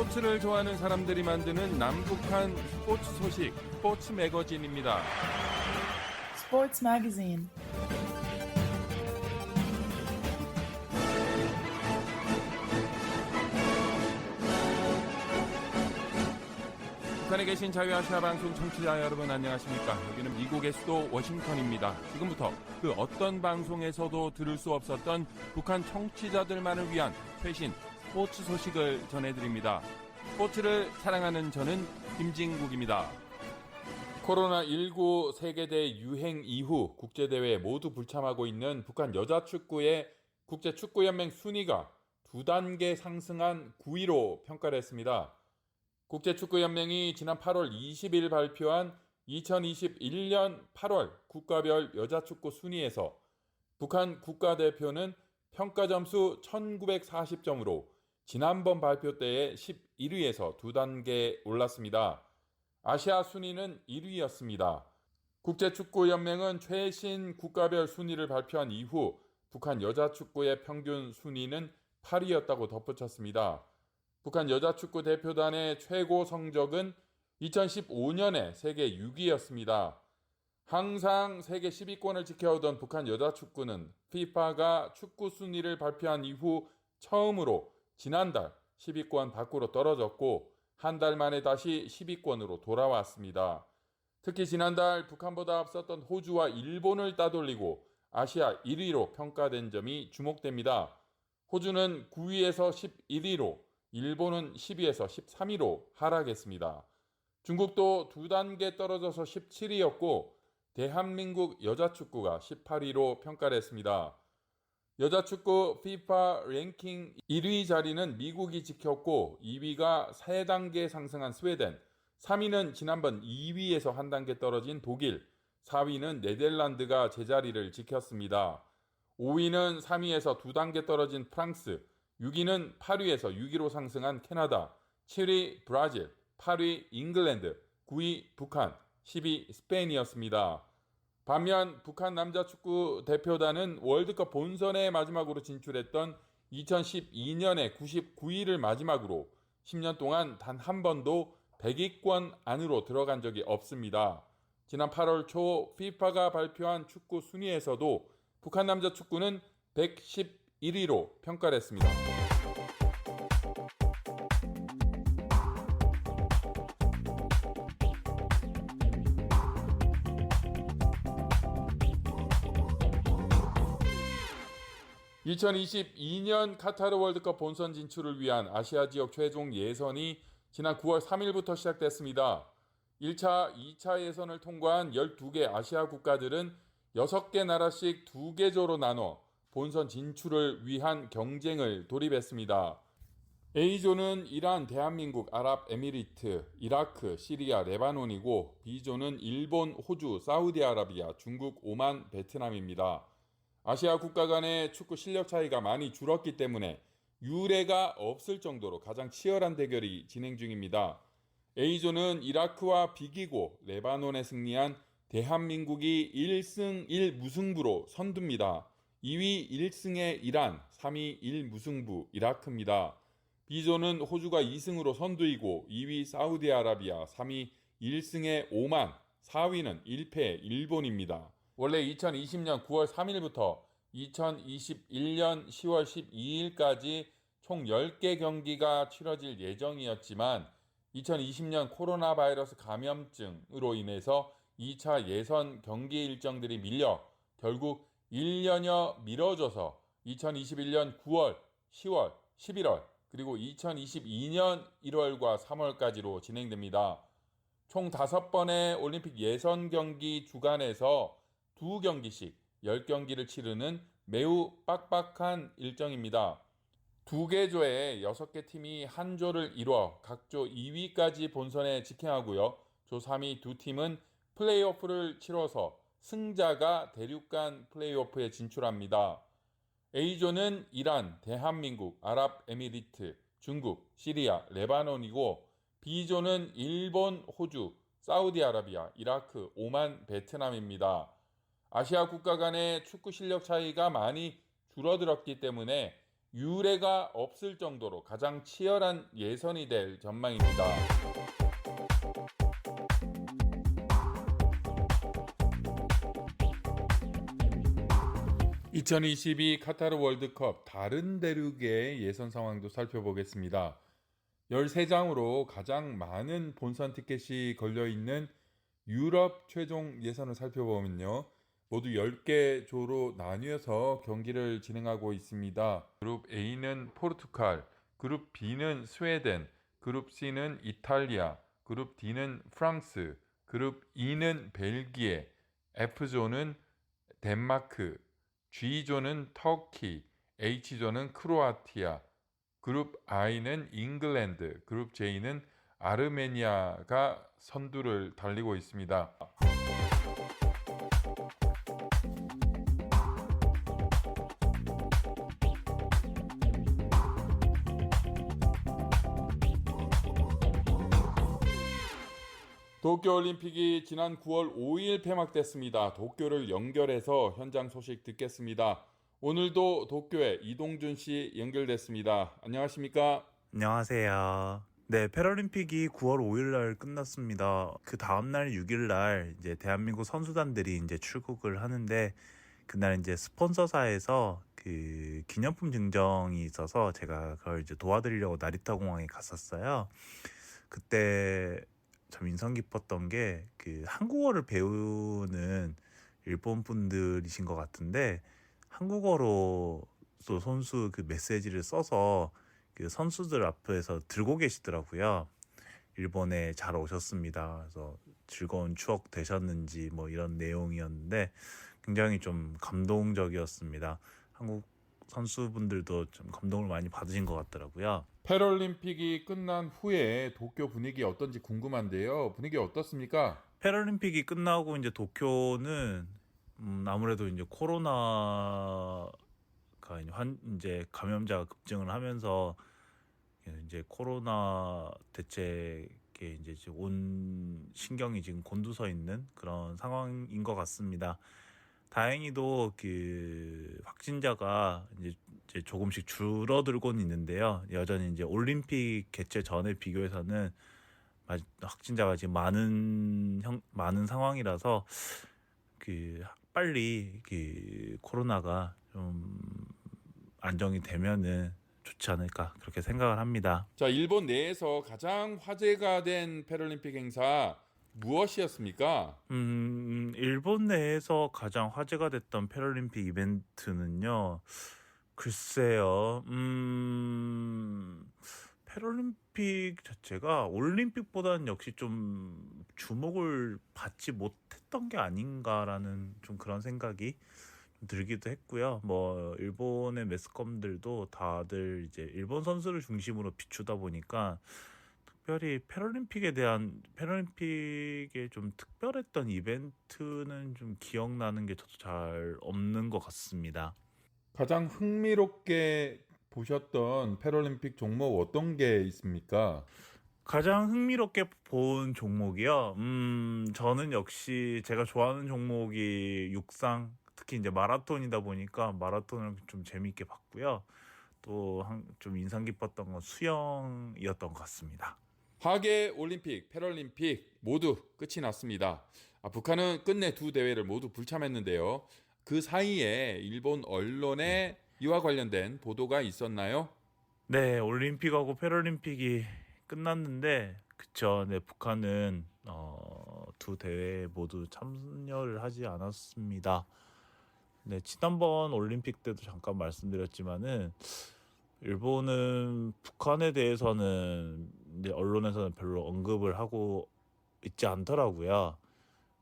스포츠를 좋아하는 사람들이 만드는 남북한 스포츠 소식, 스포츠 매거진입니다. Sports Magazine. 북한에 계신 자유아시아 방송 청취자 여러분 안녕하십니까? 여기는 미국의 수도 워싱턴입니다. 지금부터 그 어떤 방송에서도 들을 수 없었던 북한 청취자들만을 위한 최신 스포츠 소식을 전해드립니다. 스포츠를 사랑하는 저는 김진국입니다. 코로나19 세계대 유행 이후 국제대회에 모두 불참하고 있는 북한 여자축구의 국제축구연맹 순위가 2단계 상승한 9위로 평가를 했습니다. 국제축구연맹이 지난 8월 20일 발표한 2021년 8월 국가별 여자축구 순위에서 북한 국가대표는 평가점수 1940점으로 지난번 발표 때의 11위에서 2단계 올랐습니다. 아시아 순위는 1위였습니다. 국제축구연맹은 최신 국가별 순위를 발표한 이후 북한 여자축구의 평균 순위는 8위였다고 덧붙였습니다. 북한 여자축구 대표단의 최고 성적은 2015년에 세계 6위였습니다. 항상 세계 10위권을 지켜오던 북한 여자축구는 FIFA가 축구 순위를 발표한 이후 처음으로 지난달 10위권 밖으로 떨어졌고 한 달 만에 다시 10위권으로 돌아왔습니다. 특히 지난달 북한보다 앞섰던 호주와 일본을 따돌리고 아시아 1위로 평가된 점이 주목됩니다. 호주는 9위에서 11위로 일본은 10위에서 13위로 하락했습니다. 중국도 2단계 떨어져서 17위였고 대한민국 여자축구가 18위로 평가를 했습니다. 여자축구 FIFA 랭킹 1위 자리는 미국이 지켰고 2위가 3단계 상승한 스웨덴, 3위는 지난번 2위에서 한 단계 떨어진 독일, 4위는 네덜란드가 제자리를 지켰습니다. 5위는 3위에서 2단계 떨어진 프랑스, 6위는 8위에서 6위로 상승한 캐나다, 7위 브라질, 8위 잉글랜드, 9위 북한, 10위 스페인이었습니다. 반면 북한 남자축구 대표단은 월드컵 본선에 마지막으로 진출했던 2012년에 99위를 마지막으로 10년 동안 단 한 번도 100위권 안으로 들어간 적이 없습니다. 지난 8월 초 FIFA가 발표한 축구 순위에서도 북한 남자축구는 111위로 평가를 했습니다. (2022년) 카타르 월드컵 본선 진출을 위한 아시아 지역 최종 예선이 지난 9월 3일부터 시작됐습니다. 1차, 2차 예선을 통과한 12개 아시아 국가들은 6개 나라씩 2개조로 나눠 본선 진출을 위한 경쟁을 돌입했습니다. A조는 이란, 대한민국, 아랍에미리트, 이라크, 시리아, 레바논이고 B조는 일본, 호주, 사우디아라비아, 중국, 오만, 베트남입니다. 아시아 국가 간의 축구 실력 차이가 많이 줄었기 때문에 유례가 없을 정도로 가장 치열한 대결이 진행 중입니다. A조는 이라크와 비기고 레바논에 승리한 대한민국이 1승 1무승부로 선두입니다. 2위 1승의 이란, 3위 1무승부 이라크입니다. B조는 호주가 2승으로 선두이고 2위 사우디아라비아, 3위 1승의 오만, 4위는 1패 일본입니다. 원래 2020년 9월 3일부터 2021년 10월 12일까지 총 10개 경기가 치러질 예정이었지만 2020년 코로나 바이러스 감염증으로 인해서 2차 예선 경기 일정들이 밀려 결국 1년여 미뤄져서 2021년 9월, 10월, 11월 그리고 2022년 1월과 3월까지로 진행됩니다. 총 5번의 올림픽 예선 경기 주간에서 2경기씩 10경기를 치르는 매우 빡빡한 일정입니다. 2개 조에 6개 팀이 한 조를 이뤄 각 조 2위까지 본선에 직행하고요. 조 3위 2팀은 플레이오프를 치러서 승자가 대륙간 플레이오프에 진출합니다. A조는 이란, 대한민국, 아랍에미리트, 중국, 시리아, 레바논이고 B조는 일본, 호주, 사우디아라비아, 이라크, 오만, 베트남입니다. 아시아 국가 간의 축구 실력 차이가 많이 줄어들었기 때문에 유례가 없을 정도로 가장 치열한 예선이 될 전망입니다. 2022 카타르 월드컵 다른 대륙의 예선 상황도 살펴보겠습니다. 13장으로 가장 많은 본선 티켓이 걸려있는 유럽 최종 예선을 살펴보면요. 모두 10개 조로 나뉘어서 경기를 진행하고 있습니다. 그룹 A는 포르투갈, 그룹 B는 스웨덴, 그룹 C는 이탈리아, 그룹 D는 프랑스, 그룹 E는 벨기에, F조는 덴마크, G조는 터키, H조는 크로아티아, 그룹 I는 잉글랜드, 그룹 J는 아르메니아가 선두를 달리고 있습니다. 도쿄올림픽이 지난 9월 5일 폐막됐습니다. 도쿄를 연결해서 현장 소식 듣겠습니다. 오늘도 도쿄에 이동준 씨 연결됐습니다. 안녕하십니까? 안녕하세요. 네, 패럴림픽이 9월 5일 날 끝났습니다. 그 다음 날 6일 날 이제 대한민국 선수단들이 이제 출국을 하는데 그날 이제 스폰서사에서 그 기념품 증정이 있어서 제가 그걸 이제 도와드리려고 나리타 공항에 갔었어요. 그때 참 인상 깊었던 게 그 한국어를 배우는 일본 분들이신 것 같은데 한국어로 또 선수 그 메시지를 써서 그 선수들 앞에서 들고 계시더라고요. 일본에 잘 오셨습니다. 그래서 즐거운 추억 되셨는지 뭐 이런 내용이었는데 굉장히 좀 감동적이었습니다. 한국 선수분들도 좀 감동을 많이 받으신 것 같더라고요. 패럴림픽이 끝난 후에 도쿄 분위기 어떤지 궁금한데요. 분위기 어떻습니까? 패럴림픽이 끝나고 이제 도쿄는 아무래도 이제 코로나가 이제 감염자가 급증을 하면서 이제 코로나 대책에 이제 온 신경이 지금 곤두서 있는 그런 상황인 것 같습니다. 다행히도 그 확진자가 이제 조금씩 줄어들고는 있는데요. 여전히 이제 올림픽 개최 전에 비교해서는 확진자가 지금 많은 상황이라서 그 빨리 그 코로나가 좀 안정이 되면은 좋지 않을까 그렇게 생각을 합니다. 자, 일본 내에서 가장 화제가 된 패럴림픽 행사 무엇이었습니까? 일본 내에서 가장 화제가 됐던 패럴림픽 이벤트는요. 글쎄요. 패럴림픽 자체가 올림픽보다는 역시 좀 주목을 받지 못했던 게 아닌가라는 좀 그런 생각이 들기도 했고요. 뭐 일본의 매스컴들도 다들 이제 일본 선수를 중심으로 비추다 보니까 특별히 패럴림픽에 좀 특별했던 이벤트는 좀 기억나는 게 저도 잘 없는 것 같습니다. 가장 흥미롭게 보셨던 패럴림픽 종목 어떤 게 있습니까? 가장 흥미롭게 본 종목이요. 저는 역시 제가 좋아하는 종목이 육상, 특히 이제 마라톤이다 보니까 마라톤을 좀 재미있게 봤고요. 또 좀 인상 깊었던 건 수영이었던 것 같습니다. 하계 올림픽, 패럴림픽 모두 끝이 났습니다. 북한은 끝내 두 대회를 모두 불참했는데요. 그 사이에 일본 언론에 이와 관련된 보도가 있었나요? 네, 올림픽하고 패럴림픽이 끝났는데 그쵸. 네, 북한은 두 대회에 모두 참여를 하지 않았습니다. 네, 지난번 올림픽 때도 잠깐 말씀드렸지만은 일본은 북한에 대해서는 이제 언론에서는 별로 언급을 하고 있지 않더라고요.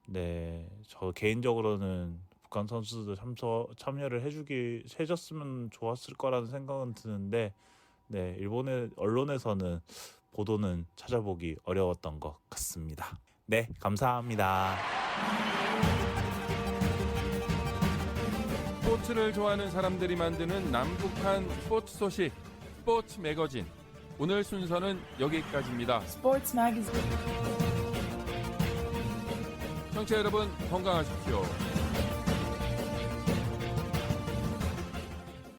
네, 저 개인적으로는 북한 선수들 참여를 해줬으면 좋았을 거라는 생각은 드는데, 네, 일본의 언론에서는 보도는 찾아보기 어려웠던 것 같습니다. 네, 감사합니다. 스포츠를 좋아하는 사람들이 만드는 남북한 스포츠 소식, 스포츠 매거진. 오늘 순서는 여기까지입니다. Sports Magazine. 청취자 여러분 건강하십시오.